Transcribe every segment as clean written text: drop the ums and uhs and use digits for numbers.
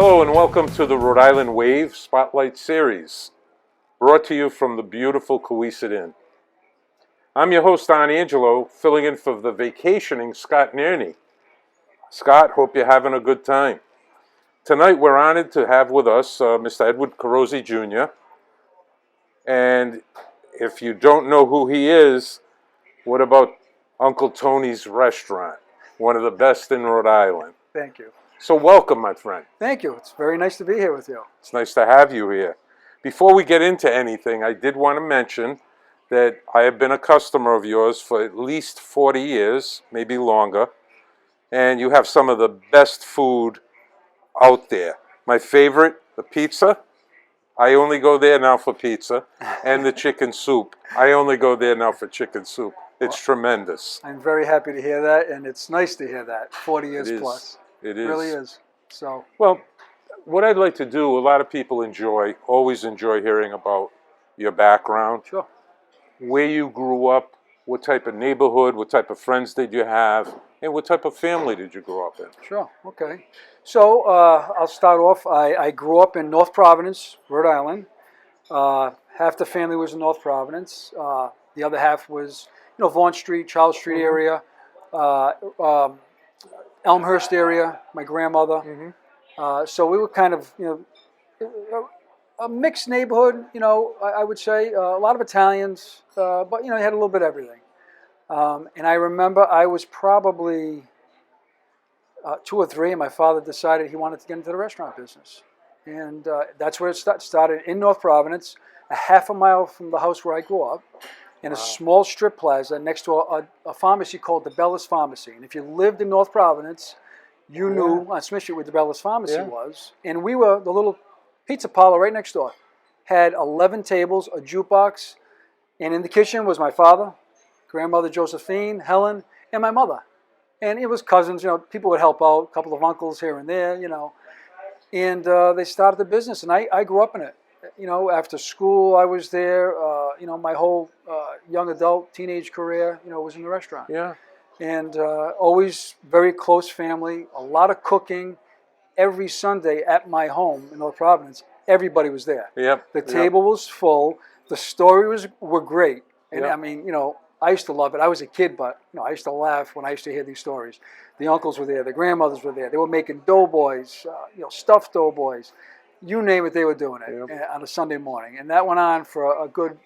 Hello and welcome to the Rhode Island Wave Spotlight Series, brought to you from the beautiful Carosi Inn. I'm your host, Don Angelo, filling in for the vacationing Scott Nearney. Scott, hope you're having a good time. Tonight we're honored to have with us Mr. Edward Carosi Jr. And if you don't know who he is, what about Uncle Tony's Restaurant, one of the best in Rhode Island? Thank you. So welcome, my friend. Thank you. It's very nice to be here with you. It's nice to have you here. Before we get into anything, I did want to mention that I have been a customer of yours for at least 40 years, maybe longer, and you have some of the best food out there. My favorite, the pizza. I only go there now for pizza, and the chicken soup. I only go there now for chicken soup. It's tremendous. I'm very happy to hear that, and it's nice to hear that. 40 years plus. It is. It really is. So. Well, what I'd like to do, a lot of people always enjoy hearing about your background. Sure. Where you grew up, what type of neighborhood, what type of friends did you have, and what type of family did you grow up in? Sure. Okay. So I'll start off. I grew up in North Providence, Rhode Island. Half the family was in North Providence. The other half was, Vaughan Street, Charles Street area. Elmhurst area, my grandmother. So we were kind of, a mixed neighborhood, I would say. A lot of Italians, but, you had a little bit of everything. And I remember I was probably 2 or 3, and my father decided he wanted to get into the restaurant business. And that's where it started, in North Providence, a half a mile from the house where I grew up, in a small strip plaza next to a pharmacy called the Bellis Pharmacy. And if you lived in North Providence, you knew on Smith Street where the Bellis Pharmacy was. And we were the little pizza parlor right next door. Had 11 tables, a jukebox, and in the kitchen was my father, grandmother Josephine, Helen, and my mother. And it was cousins, people would help out, a couple of uncles here and there, And they started the business, and I grew up in it. After school, I was there. My whole young adult, teenage career, was in the restaurant. Yeah. And always very close family, a lot of cooking. Every Sunday at my home in North Providence, everybody was there. Yep. The table was full. The stories were great. And I mean, I used to love it. I was a kid, but I used to laugh when I used to hear these stories. The uncles were there. The grandmothers were there. They were making doughboys, stuffed doughboys. You name it, they were doing it on a Sunday morning. And that went on for a good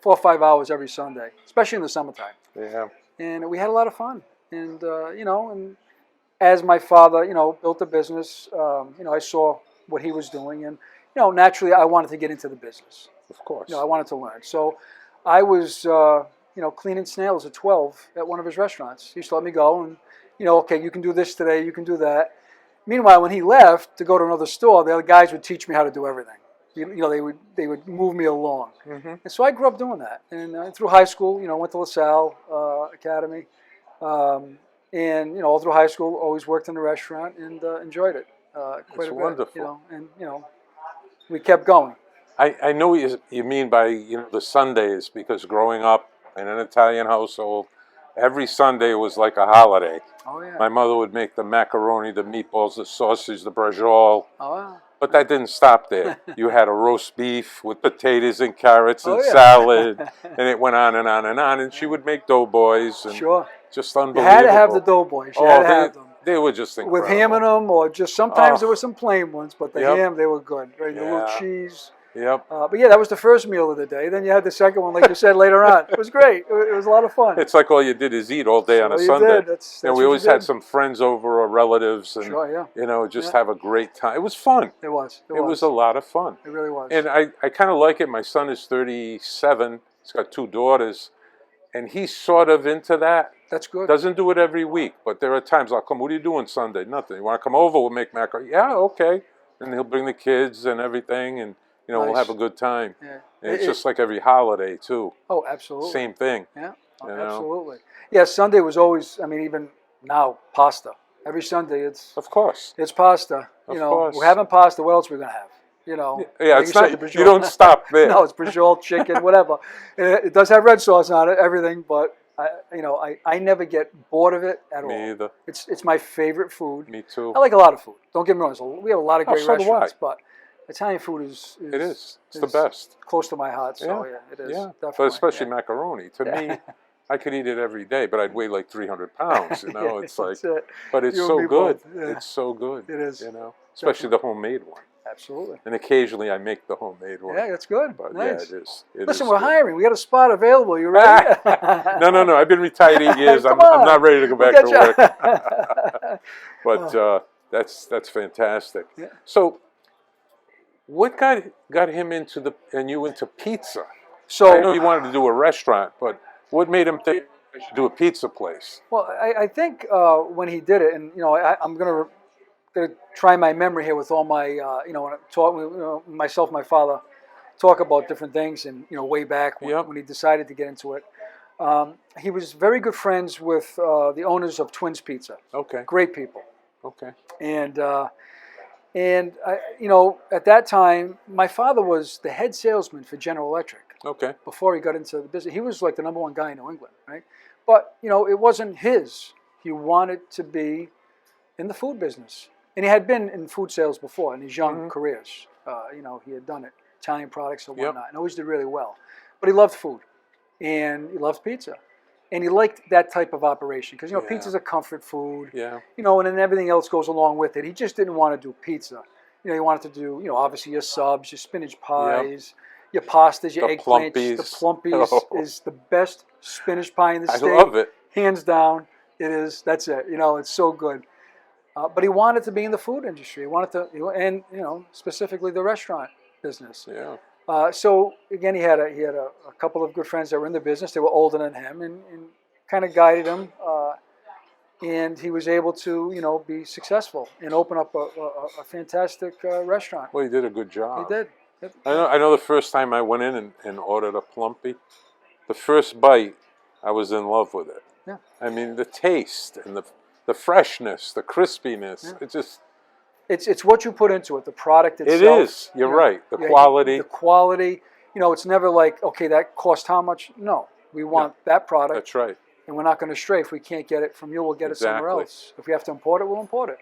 4 or 5 hours every Sunday, especially in the summertime. Yeah. And we had a lot of fun. And, and as my father, built a business, I saw what he was doing. And, naturally, I wanted to get into the business. Of course. I wanted to learn. So I was, cleaning snails at 12 at one of his restaurants. He used to let me go and, okay, you can do this today, you can do that. Meanwhile, when he left to go to another store, the other guys would teach me how to do everything. They would move me along. And so I grew up doing that. And through high school, went to LaSalle Academy. And, all through high school, always worked in the restaurant and enjoyed it quite That's a bit. wonderful. We kept going. I know what you mean by, the Sundays, because growing up in an Italian household, every Sunday was like a holiday. Oh, yeah. My mother would make the macaroni, the meatballs, the sausage, the braciole. Oh, wow. But that didn't stop there. You had a roast beef with potatoes and carrots and yeah. salad, and it went on and on and on. And she would make doughboys. And just unbelievable. You had to have the doughboys. You had to have them. They were just incredible. With ham in them, or just sometimes there were some plain ones, but the ham, they were good. Right? The little cheese. Yep. But yeah, that was the first meal of the day. Then you had the second one, like you said, later on. It was great. It was a lot of fun. It's like all you did is eat all day on a Sunday. That's we always had some friends over or relatives, and just have a great time. It was fun. It was. It was a lot of fun. It really was. And I kind of like it. My son is 37. He's got 2 daughters, and he's sort of into that. That's good. Doesn't do it every week, but there are times I'll come. What are you doing Sunday? Nothing. You want to come over? We'll make macaroni. Yeah, okay. And he'll bring the kids and everything, and we'll have a good time. Yeah. And it's just like every holiday too. Oh, absolutely. Same thing. Yeah, absolutely. Yeah, Sunday was always. I mean, even now, pasta. Every Sunday, it's pasta. Of course. We're having pasta. What else are we gonna have? Yeah, it's not. You don't stop there. No, it's braciole, chicken, whatever. It does have red sauce on it, everything, but I never get bored of it at all. Me either. It's my favorite food. Me too. I like a lot of food. Don't get me wrong. We have a lot of great so do restaurants, I. but Italian food is It is. It's the best. Close to my heart. So yeah, it is. Yeah, Definitely. but especially macaroni. To me, I could eat it every day, but I'd weigh like 300 pounds. You know, it's like, but it's so good. Yeah. It's so good. It is. You know, especially the homemade one. Absolutely. And occasionally I make the homemade one. Yeah, that's good. But nice. yeah, it is. Listen, we're hiring. We got a spot available. You ready? No. I've been retired 8 years. I'm not ready to go back to work. But that's fantastic. Yeah. So, what got him into you into pizza? So I know you wanted to do a restaurant, but what made him think I should do a pizza place? Well, I think when he did it, and I'm gonna try my memory here with all my when I talk, myself, my father, talk about different things, and way back when he decided to get into it, he was very good friends with the owners of Twins Pizza. Okay. Great people. Okay. And at that time, my father was the head salesman for General Electric. Okay. Before he got into the business, he was like the #1 guy in New England, right? But it wasn't his. He wanted to be in the food business, and he had been in food sales before in his young careers. He had done it, Italian products and whatnot, and always did really well. But he loved food, and he loved pizza, and he liked that type of operation because pizza's a comfort food. Yeah. And then everything else goes along with it. He just didn't want to do pizza. He wanted to do obviously your subs, your spinach pies. Yep. Your pastas, your eggplants, the plumpies is the best spinach pie in the state. I love it. Hands down, it is. That's it. It's so good. But he wanted to be in the food industry. He wanted to, and specifically the restaurant business. Yeah. So again, he had a couple of good friends that were in the business. They were older than him, and kind of guided him. And he was able to, be successful and open up a fantastic restaurant. Well, he did a good job. He did. I know the first time I went in and ordered a plumpy, the first bite, I was in love with it. Yeah. I mean, the taste and the freshness, the crispiness, it just... It's what you put into it, the product itself. It is. You're right. The quality. The quality. It's never like, okay, that cost how much? No. We want that product. That's right. And we're not going to stray. If we can't get it from you, we'll get it somewhere else. If we have to import it, we'll import it.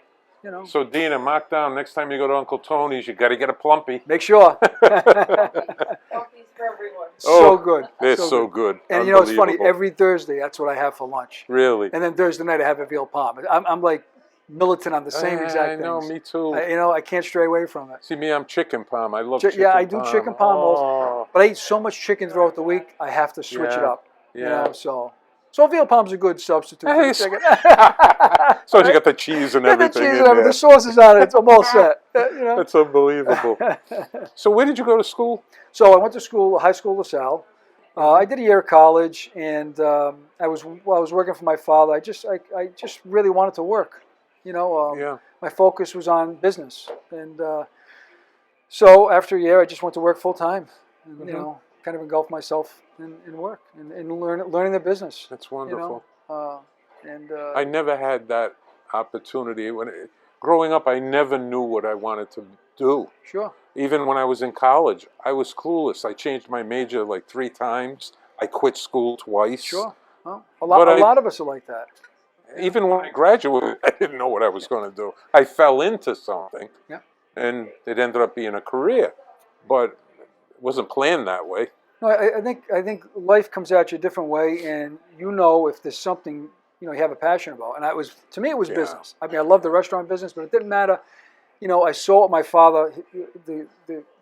So, Dina, mark down, next time you go to Uncle Tony's, you got to get a plumpy. Make sure. Plumpies for everyone. So good. They're so good. And it's funny, every Thursday, that's what I have for lunch. Really? And then Thursday night, I have a veal palm. I'm like militant on the same exact things. I know, me too. I can't stray away from it. See, me, I'm chicken palm. I love chicken palm. Yeah, I do chicken palm also. But I eat so much chicken throughout the week, I have to switch it up. Yeah. So veal palm's a good substitute for chicken. So you got the cheese and everything. The cheese and everything. The sauce is on it. I'm all set. That's unbelievable. So where did you go to school? So I went to school, high school LaSalle. I did a year of college, and I was working for my father. I just really wanted to work. My focus was on business, and so after a year, I just went to work full time. And, kind of engulfed myself in work and learning the business. That's wonderful. I never had that opportunity. Growing up, I never knew what I wanted to do. Sure. Even when I was in college, I was clueless. I changed my major like 3 times. I quit school twice. Sure. Well, a lot of us are like that. Even when I graduated, I didn't know what I was going to do. I fell into something, and it ended up being a career, but it wasn't planned that way. No, I think life comes at you a different way, and if there's something you have a passion about. And to me, it was business. I mean, I love the restaurant business, but it didn't matter. I saw what my father, the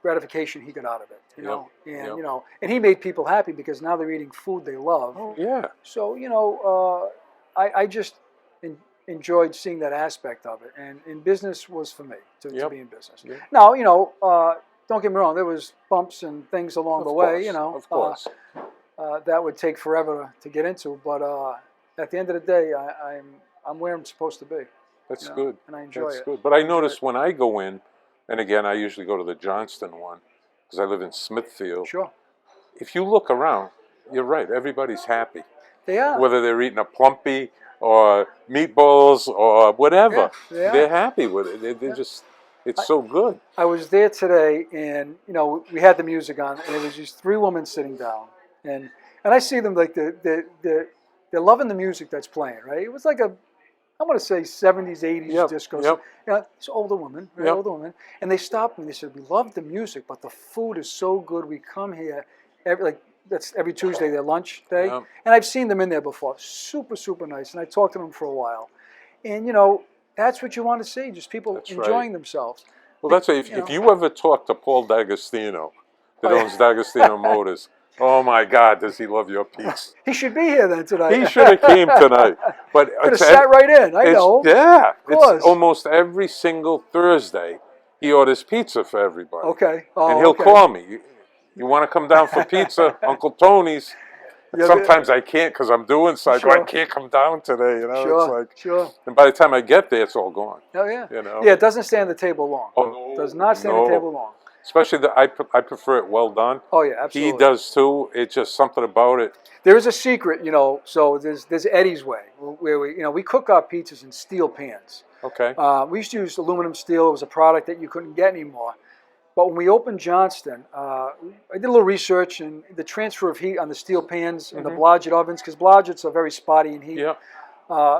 gratification he got out of it. And he made people happy because now they're eating food they love. Oh, yeah. So I just enjoyed seeing that aspect of it, and business was for me to be in business. Yeah. Now, don't get me wrong, there was bumps and things along the way, Of course. That would take forever to get into, but at the end of the day, I'm where I'm supposed to be. That's good. And I enjoy it. That's good. But I notice when I go in, and again, I usually go to the Johnston one, because I live in Smithfield. Sure. If you look around, you're right, everybody's happy. They are. Whether they're eating a plumpy or meatballs or whatever, they're happy with it. They're just... It's so good. I was there today, and we had the music on, and it was just 3 women sitting down, and I see them like they're they're loving the music that's playing, right? It was like I want to say 70s, 80s Yep, disco. yep. You know, it's older women, right? Yep. Older women. And they stopped me. They said, we love the music, but the food is so good. We come here that's every Tuesday, their lunch day. Yep. And I've seen them in there before. Super, super nice. And I talked to them for a while. And, you know, that's what you want to see, just people That's enjoying right. themselves. Well, that's if you ever talk to Paul D'Agostino, that owns D'Agostino Motors, oh my God, does he love your pizza? He should be here then tonight. He should have came tonight. But Could have sat right in. I know. Yeah, course. it's almost every single Thursday he orders pizza for everybody. Okay. Oh, And he'll okay. call me. You want to come down for pizza, Uncle Tony's? Yeah, Sometimes I can't because I'm doing so. I go, Sure. I can't come down today. You know, Sure. it's like, Sure. and by the time I get there, it's all gone. Oh yeah. You know. Yeah, it doesn't stay on the table long. Oh, no, Does not stay on no. the table long. Especially I prefer it well done. Oh yeah, absolutely. He does too. It's just something about it. There is a secret, you know. So there's Eddie's way, where we cook our pizzas in steel pans. Okay. We used to use aluminum steel. It was a product that you couldn't get anymore. But when we opened Johnston, I did a little research, and the transfer of heat on the steel pans and the Blodgett ovens, because Blodgetts are very spotty in heat. Yeah.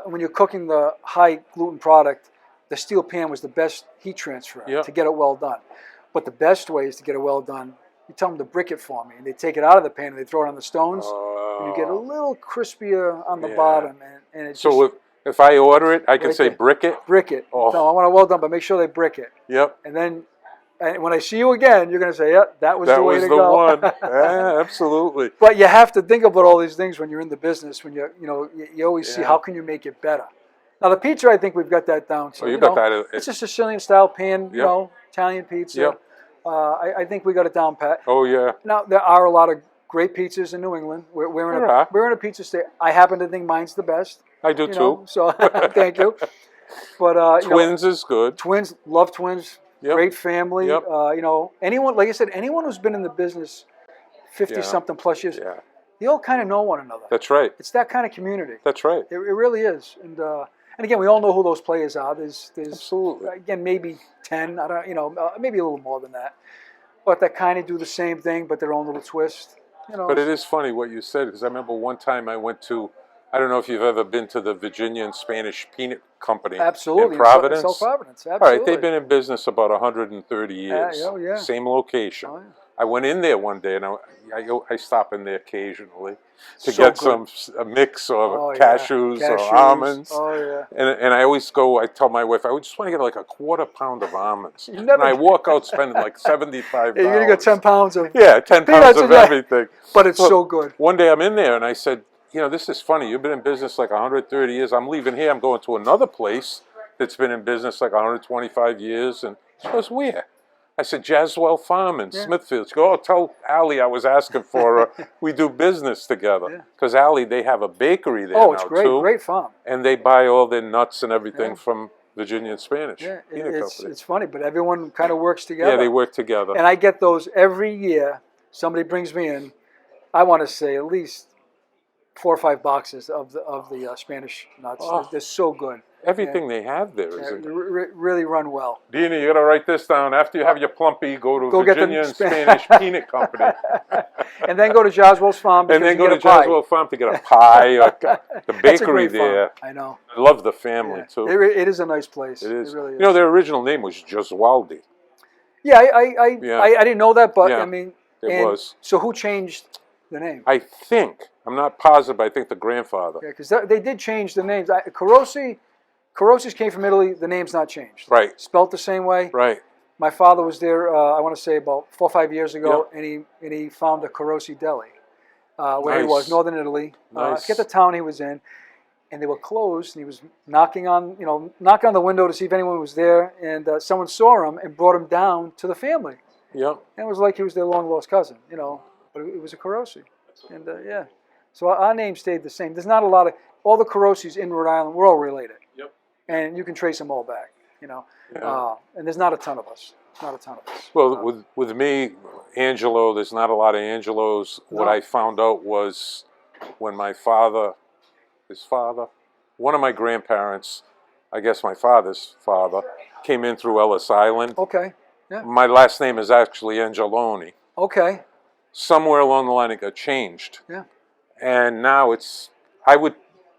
When you're cooking the high gluten product, the steel pan was the best heat transfer to get it well done. But the best way is to get it well done. You tell them to brick it for me, and they take it out of the pan and they throw it on the stones, and you get a little crispier on the bottom. And it's so if I order it, I can say brick it? Brick it. Oh. No, I want it well done, but make sure they brick it. Yep. And then when I see you again, you're going to say, yeah, that was the way to go. That was the one. Yeah, absolutely. But you have to think about all these things when you're in the business. When you always see how can you make it better. Now the pizza, I think we've got that down. So you got that. It's a Sicilian style pan, you know, Italian pizza. Yep. I think we got it down pat. Oh yeah. Now there are a lot of great pizzas in New England. We're in a pizza state. I happen to think mine's the best. I do too. So thank you. But Twins is good. Twins, love Twins. Yep. Great family. Yep. Anyone, like I said, anyone who's been in the business 50-something plus years, they all kind of know one another. That's right. It's that kind of community. That's right. It really is. And again, we all know who those players are. There's Absolutely. Again, maybe 10. I don't, maybe a little more than that. But that kind of do the same thing, but their own little twist. But it is funny what you said, because I remember one time I went to, I don't know if you've ever been to the Virginia and Spanish Peanut Company Absolutely. in Providence. South Providence, absolutely. All right, they've been in business about 130 years. Yeah. Same location. Oh, yeah. I went in there one day, and I stop in there occasionally to So get good. a mix of Oh, yeah. cashews or almonds. Oh, yeah. And I always go, I tell my wife, I just want to get like a quarter pound of almonds. You never- And I walk out spending like $75. You're going to get 10 pounds of 10 pounds peanuts of in there. everything. But it's Well, so good. One day I'm in there and I said, this is funny. You've been in business like 130 years. I'm leaving here. I'm going to another place that's been in business like 125 years. And she goes, where? I said, Jaswell Farm in Smithfield. She goes, tell Allie I was asking for her. We do business together. Because Allie, they have a bakery there now, it's great. too. Great farm. And they buy all their nuts and everything from Virginia and Spanish. Yeah, Peanut Company. it's funny, but everyone kind of works together. Yeah, they work together. And I get those every year. Somebody brings me in, I want to say at least 4 or 5 boxes of the Spanish nuts. Oh. They're so good. Everything they have there Yeah, is. really run well. Dina, you got to write this down. After you have your plumpy, go to Go get the Virginia and Spanish Peanut Company. And then go to Joswell's Farm. And then because go you to get a pie. Jaswell Farm to get a pie. Or the That's a bakery great there. farm. I know. I love the family, Yeah. too. It is a nice place. It is. It really is. Their original name was Gesualdi. Yeah, I didn't know that, but I mean, it was. So who changed the name? I think, I'm not positive, but I think the grandfather. Yeah, because they did change the names. Carosi's came from Italy. The name's not changed. Right. Spelt the same way. Right. My father was there. I want to say about 4 or 5 years ago, and he found a Carosi deli where he was, northern Italy. I forget the town he was in, and they were closed. And he was knocking on the window to see if anyone was there, and someone saw him and brought him down to the family. Yep. And it was like he was their long lost cousin, but it was a Carosi, and yeah. So our name stayed the same. There's not a lot of all the Carosis in Rhode Island. We're all related. Yep. And you can trace them all back, Yeah. and there's not a ton of us. Not a ton of us. Well, with me, Angelo, there's not a lot of Angelos. No. What I found out was when his father, one of my grandparents, I guess my father's father, came in through Ellis Island. Okay. Yeah. My last name is actually Angeloni. Okay. Somewhere along the line it got changed. Yeah. And now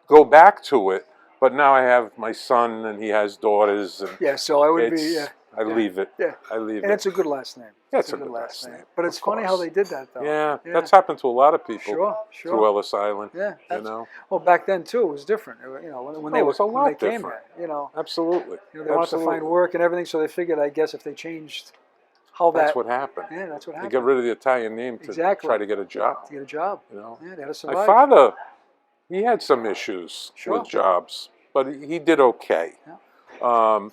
go back to it. But now I have my son, and he has daughters, and Yeah, so I would be. it's, I leave it. Yeah. I leave And it. it's a good last name. It's a good last name. But it's Of funny how course. they did that, though. Yeah, that's happened to a lot of people Sure, through sure. Ellis Island. Yeah. You know, Well, back then too, it was different. You know, when they it was a when they lot came different. here, you know, absolutely. they wanted to find work and everything, so they figured, I guess, if they changed how That's what happened. Yeah, that's what They happened. get rid of the Italian name to Exactly. try to get a job. To get a job. You know, Yeah, they had to my survive. father, he had some issues Sure. with jobs, but he did okay. Yeah.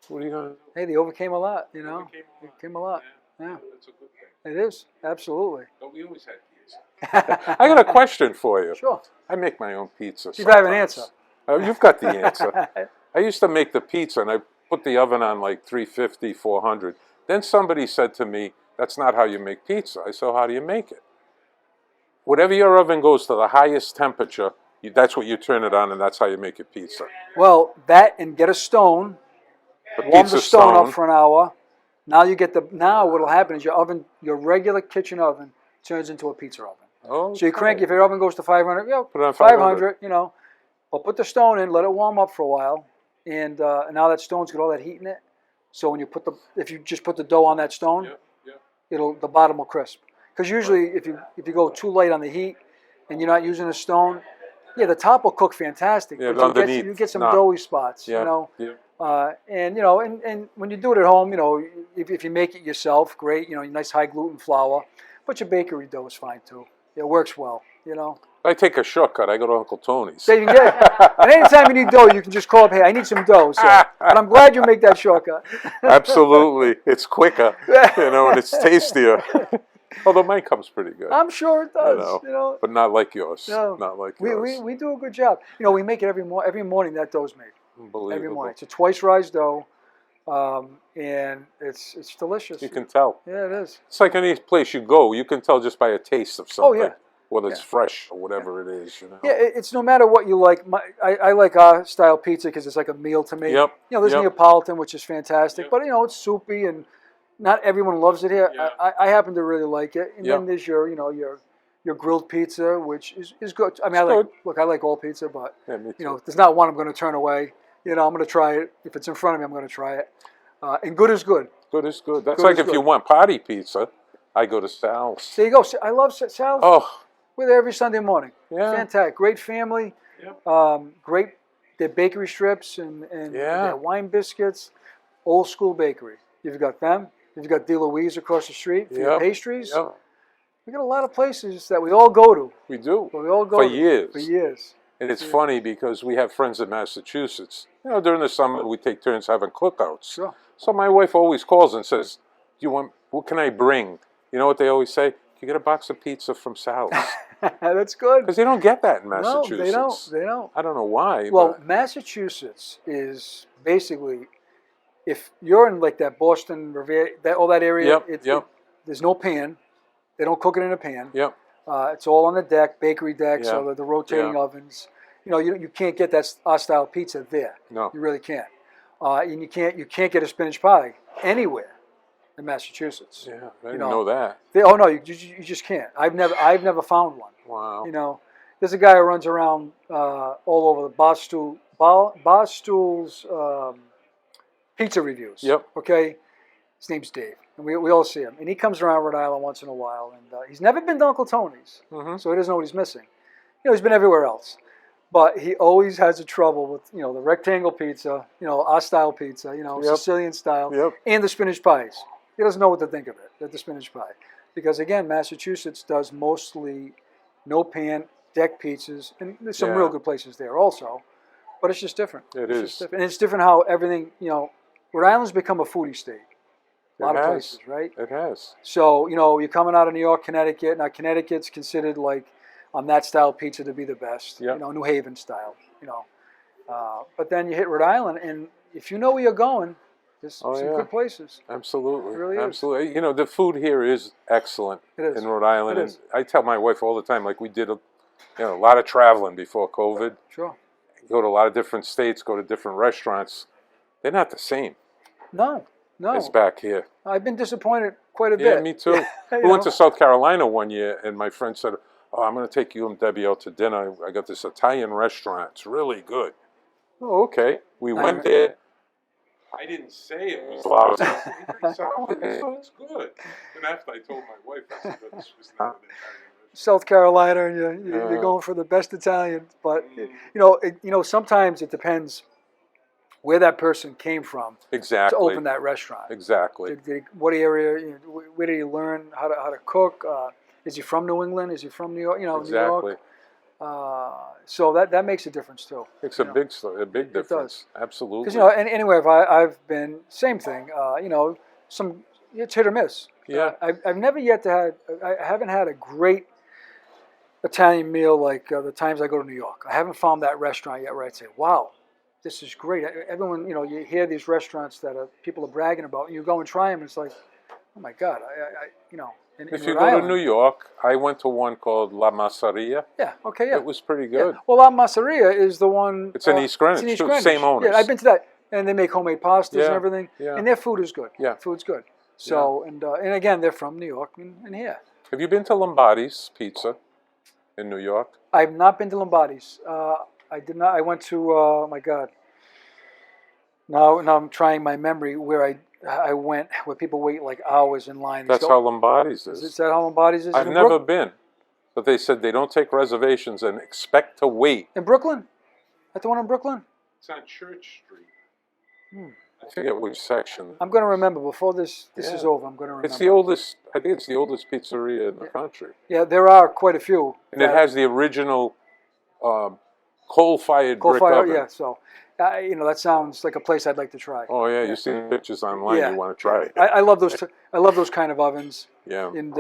What are you gonna do? Hey, they overcame a lot. You know, they overcame a lot. Yeah, That's a good thing. it is absolutely. But we always had pizza. I got a question for you. Sure. I make my own pizza. You have an answer. You've got the answer. I used to make the pizza, and I put the oven on like 350, 400. Then somebody said to me, that's not how you make pizza. I said, how do you make it? Whatever your oven goes to the highest temperature, that's what you turn it on, and that's how you make your pizza. Well, that and get a stone, The warm pizza the stone stone. up for an hour. Now you get now what'll happen is your oven, your regular kitchen oven, turns into a pizza oven. Oh, So you crank, if your oven goes to 500, Put it on 500, you know, but put the stone in, let it warm up for a while, and now that stone's got all that heat in it. So when you if you just put the dough on that stone, the bottom will crisp. Because usually if you go too late on the heat and you're not using a stone, yeah, the top will cook fantastic, Yeah, but underneath, you get some nah. doughy spots, Yeah, you know. yeah. And you know, and when you do it at home, you know, if you make it yourself, great, you know, nice high gluten flour. But your bakery dough is fine too. It works well, you know. I take a shortcut. I go to Uncle Tony's. So you can get, and anytime you need dough, you can just call up, hey, I need some dough. So, but I'm glad you make that shortcut. Absolutely. It's quicker, you know, and it's tastier. Although mine comes pretty good. I'm sure it does, you know. But not like yours. No, not like yours. We do a good job. You know, we make it every morning. That dough's made. Unbelievable. Every morning. It's a twice rise dough, and it's delicious. You can tell. Yeah, it is. It's like any place you go. You can tell just by a taste of something. Oh, yeah. Whether it's fresh or whatever it is, you know. Yeah, it's no matter what you like. I like our style pizza because it's like a meal to me. Yep. You know, there's Neapolitan, which is fantastic, but you know, it's soupy and not everyone loves it here. Yeah. I happen to really like it. And Yep. then there's your grilled pizza, which is good. I mean, I like all pizza, but Yeah, me too. you know, there's not one I'm going to turn away. You know, I'm going to try it. If it's in front of me, I'm going to try it. And good is good. Good is good. That's Good like is if you good. want party pizza, I go to Sal's. There you go. I love Sal's. Oh, We're there every Sunday morning. yeah. Fantastic. Great family. Great. Their bakery strips and their wine biscuits. Old school bakery. You've got them. You've got De Louise across the street for your pastries. Yep. We got a lot of places that we all go to. We do. We all go For to. years. For years. And it's funny because we have friends in Massachusetts. You know, during the summer we take turns having cookouts. Sure. So my wife always calls and says, what can I bring? You know what they always say? You get a box of pizza from Sal's. That's good. Because they don't get that in No, Massachusetts. they don't. They don't. I don't know why. Well, but Massachusetts is basically, if you're in like that Boston, Revere, all that area, there's no pan. They don't cook it in a pan. Yep. It's all on the deck, bakery deck, Yeah. so the rotating Yeah. ovens. You know, you can't get that our style pizza there. No. You really can't. And you can't get a spinach pie anywhere in Massachusetts. Yeah, I didn't know that. Oh no, you just can't. I've never found one. Wow. You know, there's a guy who runs around all over the Barstool's pizza reviews. Yep. Okay, his name's Dave, and we all see him, and he comes around Rhode Island once in a while, and he's never been to Uncle Tony's, so he doesn't know what he's missing. You know, he's been everywhere else, but he always has a trouble with the rectangle pizza, our style pizza, Sicilian style, and the spinach pies. He doesn't know what to think of it, the spinach pie, because again, Massachusetts does mostly no pan deck pizzas, and there's some real good places there also, but it's just different. It's just different. And it's different how everything, Rhode Island's become a foodie state. A lot of places, right? It has. So, you're coming out of New York, Connecticut. Now, Connecticut's considered like on that style pizza to be the best. Yep. New Haven style, But then you hit Rhode Island, and if you know where you're going, there's some good places. Absolutely. It really is. Absolutely. The food here is excellent in Rhode Island. It is. And I tell my wife all the time, like we did a lot of traveling before COVID. Sure. Go to a lot of different states, go to different restaurants. They're not the same No. as back here. I've been disappointed quite a bit. Yeah, me too. We went to South Carolina one year, and my friend said, oh, I'm going to take you and Debbie out to dinner. I got this Italian restaurant. It's really good. Oh, okay. We went there. I didn't say it was loud. I said, it's good. And after I told my wife, I said, this was not an Italian restaurant. South Carolina, and you're going for the best Italian. But sometimes it depends where that person came from Exactly. to open that restaurant. Exactly. What area? Where did he learn how to cook? Is he from New England? Is he from New York? Exactly. New York. So that makes a difference too. It's a big difference. It does. Absolutely. Because anywhere I've been, same thing. It's hit or miss. Yeah. I've never yet I haven't had a great Italian meal like the times I go to New York. I haven't found that restaurant yet where I'd say, wow, this is great. Everyone, you hear these restaurants that people are bragging about, and you go and try them, and it's like, oh my God, if you go to New York, I went to one called La Masseria. Yeah, okay, yeah. It was pretty good. Yeah. Well, La Masseria is the one. It's in East Greenwich, it's in East too. Greenwich. Same owners. Yeah, I've been to that. And they make homemade pastas and everything. Yeah. And their food is good. Yeah. Food's good. So, and again, they're from New York and here. Have you been to Lombardi's Pizza in New York? I've not been to Lombardi's. I did not. I went to, oh my God. Now I'm trying my memory where I went where people wait like hours in line. That's how Lombardi's is. Is that how Lombardi's is? I've never been, but they said they don't take reservations and expect to wait. In Brooklyn? At the one in Brooklyn? It's on Church Street. I forget which section. I'm going to remember before this is over. I'm going to remember. It's the oldest. I think it's the oldest pizzeria in the country. Yeah, there are quite a few. And it has the original coal-fired brick oven. Yeah. So, that sounds like a place I'd like to try. Oh yeah, you've seen pictures online. Yeah. You want to try it. I love those. I love those kind of ovens. Yeah. And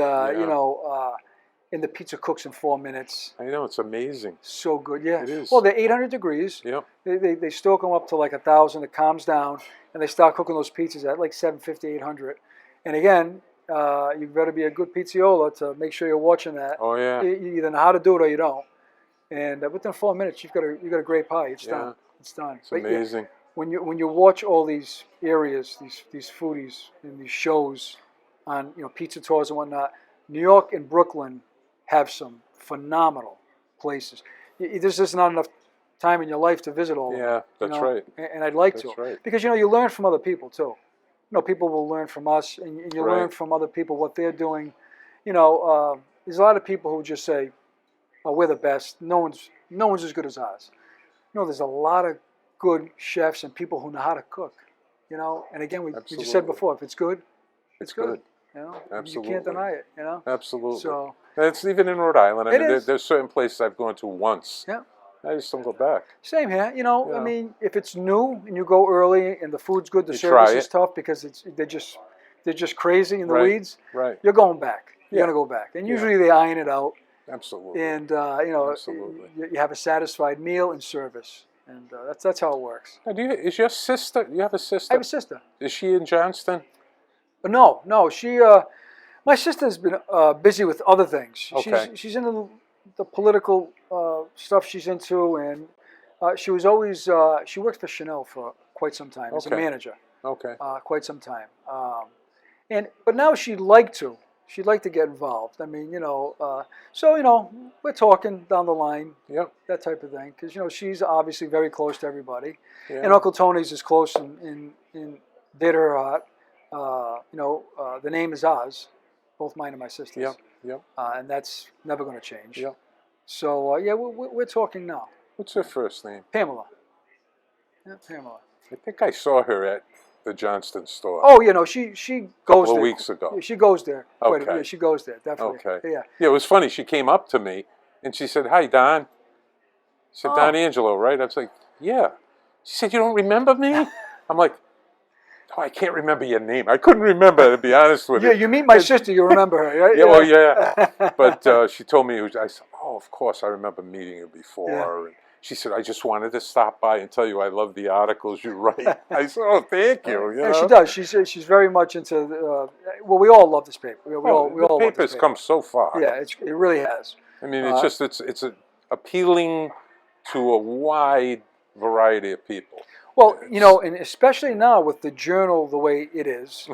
and the pizza cooks in 4 minutes. I know, it's amazing. So good. Yeah. It is. Well, they're 800 degrees. Yep. They stoke them up to like 1,000. It calms down, and they start cooking those pizzas at like 750, 800. And again, you better be a good pizziola to make sure you're watching that. Oh yeah. You either know how to do it or you don't. And within 4 minutes, you've got a great pie. It's done. It's done. It's amazing. When you watch all these areas, these foodies and these shows on pizza tours and whatnot, New York and Brooklyn have some phenomenal places. There's just not enough time in your life to visit all of them. Yeah, that's right. And I'd like to. Right. Because you learn from other people too. People will learn from us, and you learn from other people what they're doing. There's a lot of people who just say, "Oh, we're the best. No one's as good as ours." There's a lot of good chefs and people who know how to cook. And again, we just said before, if it's good, it's good. Absolutely. You can't deny it. Absolutely. So it's even in Rhode Island. I mean, there's certain places I've gone to once. Yeah. I just don't go back. Same here. I mean, if it's new and you go early and the food's good, the You service try is it. tough because they're just crazy in the weeds. Right. You're going back. You're gonna go back, and usually they iron it out. Absolutely. And Absolutely. you have a satisfied meal and service, and that's how it works. Now, is your sister? You have a sister? I have a sister. Is she in Johnston? No. She, my sister's been busy with other things. Okay. She's into the political stuff she's into, and she was always she worked for Chanel for quite some time as a manager. Okay. Quite some time. But now she'd like to get involved. I mean, so we're talking down the line. Yep. That type of thing, because she's obviously very close to everybody, Yeah. and Uncle Tony's is close in dear to her heart. The name is Oz, both mine and my sister's. Yep. And that's never going to change. Yep. So we're talking now. What's her first name? Pamela. Yeah, Pamela. I think I saw her at the Johnston store. Oh, she goes couple there. of weeks ago. She goes there. Okay. She goes there, definitely. Okay. Yeah. Yeah, it was funny. She came up to me and she said, "Hi, Don." She said, "Don Angelo, right?" I was like, "Yeah." She said, "You don't remember me?" I'm like, "Oh, I can't remember your name. I couldn't remember, to be honest with you." Yeah, you meet my sister, you remember her, right? Yeah, well, yeah. But she told me, I said, "Oh, of course, I remember meeting you before." Yeah. And she said, "I just wanted to stop by and tell you I love the articles you write." I said, "Oh, thank you." And she does. She's very much into. We all love this paper. We all the love this paper's paper. come so far. Yeah, it really has. I mean, it's appealing to a wide variety of people. Well, and especially now with the journal the way it is.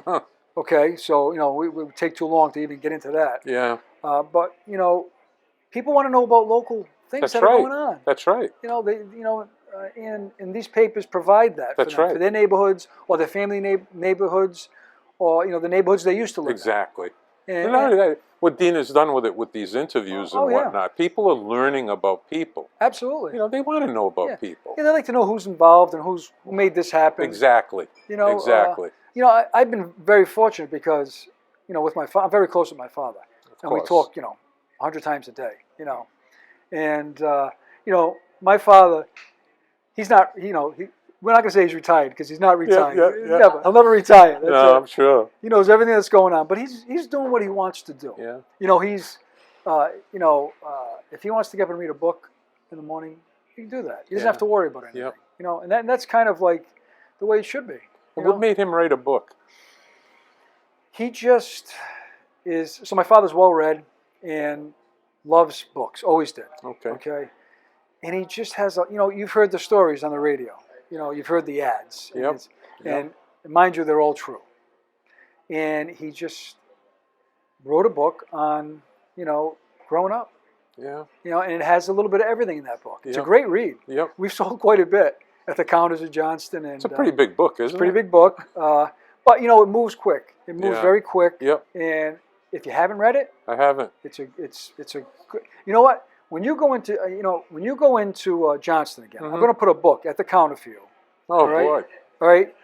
Okay, so we would take too long to even get into that. Yeah. But people want to know about local things That's that are right. going on. That's right. And these papers provide that for That's them, right. for their neighborhoods or their family neighborhoods, or the neighborhoods they used to live Exactly. in. And not only that, what Dean has done with it, with these interviews and Oh, yeah. whatnot, people are learning about people. Absolutely. They want to know about Yeah. people. Yeah, they like to know who's involved and who made this happen. Exactly. Exactly. I've been very fortunate because, with my father, I'm very close with my father. And we course. talk, 100 times a day, And, my father, he's not, we're not going to say he's retired because he's not retired. yeah. Never. He'll never retire. That's No, it. I'm sure. He knows everything that's going on, but he's doing what he wants to do. Yeah. He's, if he wants to get up and read a book in the morning, he can do that. He doesn't have to worry about anything. Yep. And that's kind of like the way it should be. What made him write a book? He just is. So my father's well read and loves books. Always did. Okay. Okay. And he just has, you've heard the stories on the radio. You've heard the ads. Yep. And mind you, they're all true. And he just wrote a book on, growing up. Yeah. And it has a little bit of everything in that book. It's a Yep. great read. Yep. We've sold quite a bit at the counters of Johnston. And It's a pretty big book, isn't it's a pretty it? big book. But, it moves quick. It moves Yeah. very quick. Yep. And if you haven't read it, I haven't. it's a good. You know what? When you go into Johnston again, I'm Mhm. going to put a book at the counter for you. Oh, All right. boy. All right.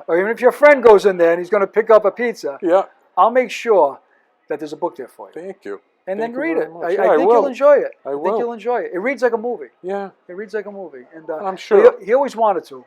Or even if your friend goes in there and he's going to pick up a pizza, Yeah. I'll make sure that there's a book there for you. Thank you. And Thank then you read very it. much. I Yeah, I think will. you'll enjoy it. I think will. you'll enjoy it. It reads like a movie. Yeah. It reads like a movie. And I'm sure. He always wanted to.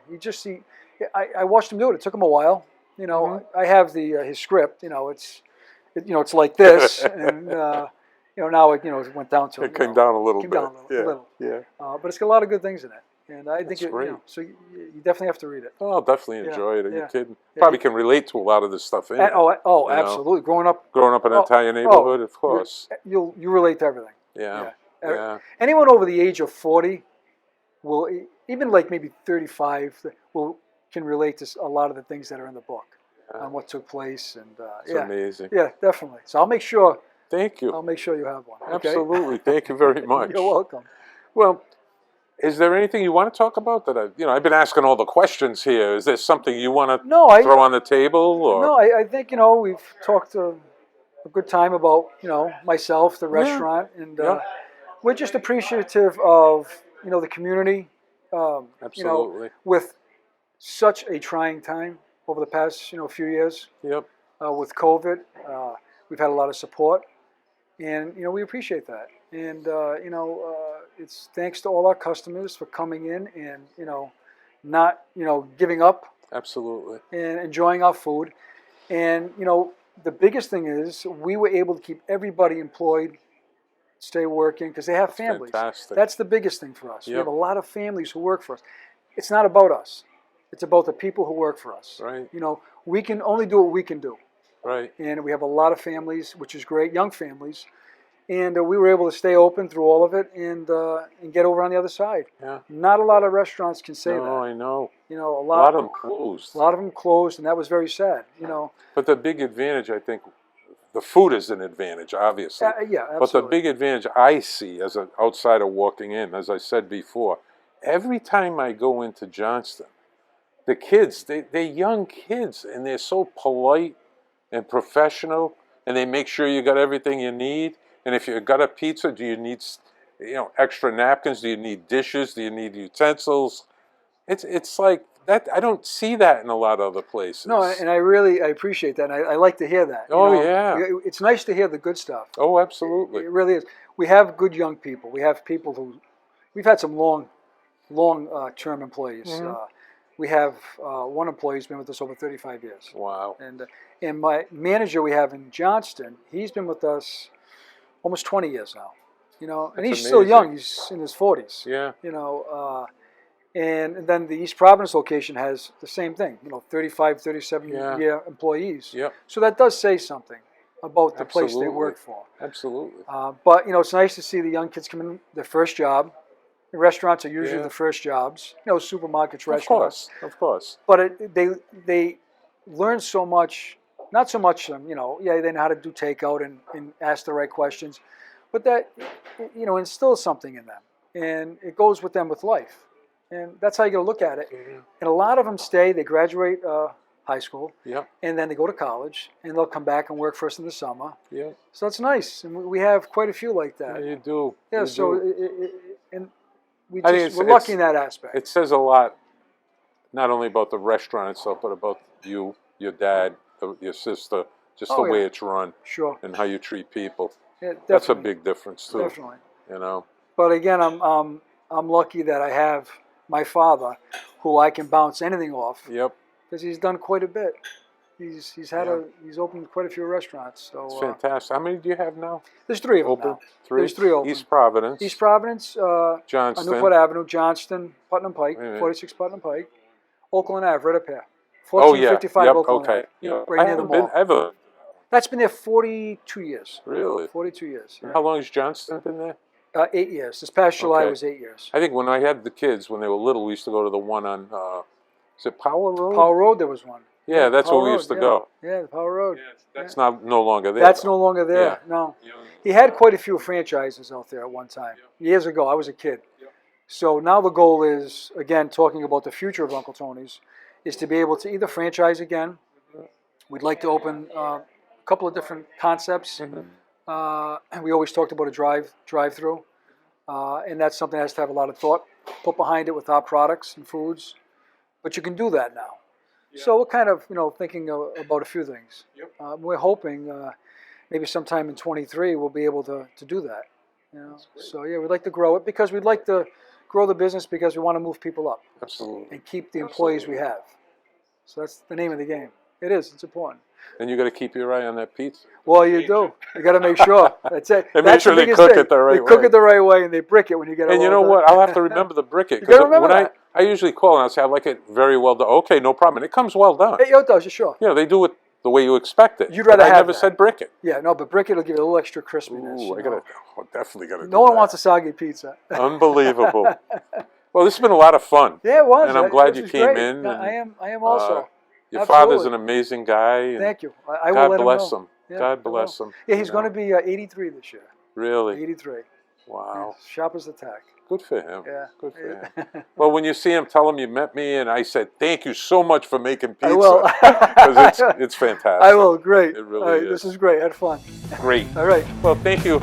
I watched him do it. It took him a while. Mhm. I have his script. It's like this, and now it went down to It came down a little came bit. down a Yeah. little. Yeah. But it's got a lot of good things in it, and I think That's great. so you definitely have to read it. Oh, I'll definitely Yeah, enjoy it. Are you yeah. kidding? Yeah. Probably can relate to a lot of this stuff in it. Oh, know? absolutely. Growing up, Growing up in an Italian neighborhood, of course. you relate to everything. Yeah. Yeah. Yeah. Anyone over the age of 40 will, even like maybe 35, can relate to a lot of the things that are in the book on what took place, and It's amazing. yeah, definitely. So I'll make sure Thank you. you have one. Okay? Absolutely. Thank you very much. You're welcome. Well, is there anything you want to talk about that I've been asking all the questions here. Is there something you want to No, throw on the table? Or? No, I think we've talked a good time about myself, the restaurant, and Yeah. we're just appreciative of the community. Absolutely. With such a trying time over the past few years Yep. with COVID, we've had a lot of support, and we appreciate that. And it's thanks to all our customers for coming in and not giving up Absolutely. and enjoying our food. And the biggest thing is we were able to keep everybody employed, stay working, because they have families. Fantastic. That's the biggest thing for us. We Yep. have a lot of families who work for us. It's not about us. It's about the people who work for us. Right. We can only do what we can do. Right. And we have a lot of families, which is great, young families. And we were able to stay open through all of it and get over on the other side. Yeah. Not a lot of restaurants can say No, that. I know. A A lot lot of them closed. A lot of them closed, and that was very sad. But the big advantage, I think, the food is an advantage, obviously. Yeah, absolutely. But the big advantage I see as an outsider walking in, as I said before, every time I go into Johnston, the kids, they're young kids, and they're so polite and professional, and they make sure you got everything you need. And if you got a pizza, do you need extra napkins? Do you need dishes? Do you need utensils? It's like that. I don't see that in a lot of other places. No, and I appreciate that. And I like to hear that. Oh, yeah. It's nice to hear the good stuff. Oh, absolutely. It really is. We have good young people. We have people we've had some long-term employees. Mhm. We have one employee who's been with us over 35 years. Wow. And my manager we have in Johnston, he's been with us almost 20 years now. And That's he's still young. amazing. He's in his 40s. Yeah. And then the East Providence location has the same thing, 35, 37 Yeah. year employees. Yep. So that does say something about the place they Absolutely. work for. Absolutely. But, it's nice to see the young kids come in their first job. The restaurants are usually Yeah. the first jobs, supermarkets, Of restaurants. course. Of course. But they learn so much, not so much, they know how to do takeout and ask the right questions. but that instills something in them, and it goes with them with life, and that's how you got to look at it. Mhm. And a lot of them stay; they graduate high school, Yep. and then they go to college, and they'll come back and work for us in the summer. Yeah. So that's nice, and we have quite a few like that. Yeah, you do. Yeah, You so do. and I think we're lucky in that aspect. It says a lot, not only about the restaurant itself, but about you, your dad, your sister, just Oh, the way yeah. it's run Sure, and how you treat people. yeah, That's a definitely, big difference too. definitely. You know. But again, I'm lucky that I have my father, who I can bounce anything off, Yep. because he's done quite a bit. He's opened quite a few restaurants. So It's fantastic. How many do you have now? there's three of them Open? now. 3? There's 3 open. East Providence. East Providence, Johnston. Newport Avenue, Johnston, Putnam Pike, Wait a minute. 46 Putnam Pike, Oakland Ave, right up here. Oh yeah. 1455 Yep. Oakland Okay. Ave, Yeah. right I near the haven't been mall. ever. That's been there 42 years. Really. 42 years. How long has Johnston been there? 8 years. This past July Okay. was 8 years. I think when I had the kids, when they were little, we used to go to the one on, is it Power Road? Power Road, there was one. Yeah, that's Power where we Road, used to yeah. go. Yeah, the Power Road. That's not no longer there. That's though. no longer there. Yeah. No. He had quite a few franchises out there at one time. Years ago, I was a kid. So now the goal is, again, talking about the future of Uncle Tony's, is to be able to either franchise again. We'd like to open a couple of different concepts. And we always talked about a drive-through. And that's something that has to have a lot of thought put behind it with our products and foods. But you can do that now. So we're kind of, thinking about a few things. We're hoping maybe sometime in 23 we'll be able to do that. So yeah, we'd like to grow it because we'd like to grow the business because we want to move people up Absolutely. and keep the employees we have. So that's the name of the game. It is. It's important. And you got to keep your eye on that pizza. Well, you do. You got to make sure. That's it. And make That's sure the they biggest cook thing. it the right They way. cook it the right way and they brick it when you get it. And you all know done. what? I'll have to remember to brick it. You gotta remember when that. I usually call and I'll say, I like it very well done. Okay, no problem. And it comes well done. It does, sure. You know, they do it the way you expect it. You'd rather But I have never that. said brick it. Yeah, no, but brick it will give it a little extra crispiness. Ooh, definitely got to do No one that. wants a soggy pizza. Unbelievable. Well, this has been a lot of fun. Yeah, it was. And I'm glad This you was came great. in. No, and, I am also. Your Absolutely. father's an amazing guy. And Thank you. I will God let bless him him. know. Yeah, God I will. bless him. Yeah, he's you going to know. be 83 this year. Really? 83. Wow. Yeah, sharp as the tack. Good for him. Yeah. Good for him. Well, when you see him, tell him you met me, and I said, thank you so much for making pizza. I will. Because it's fantastic. I will. Great. It really All right, is. This is great. I had fun. Great. All right. Well, thank you.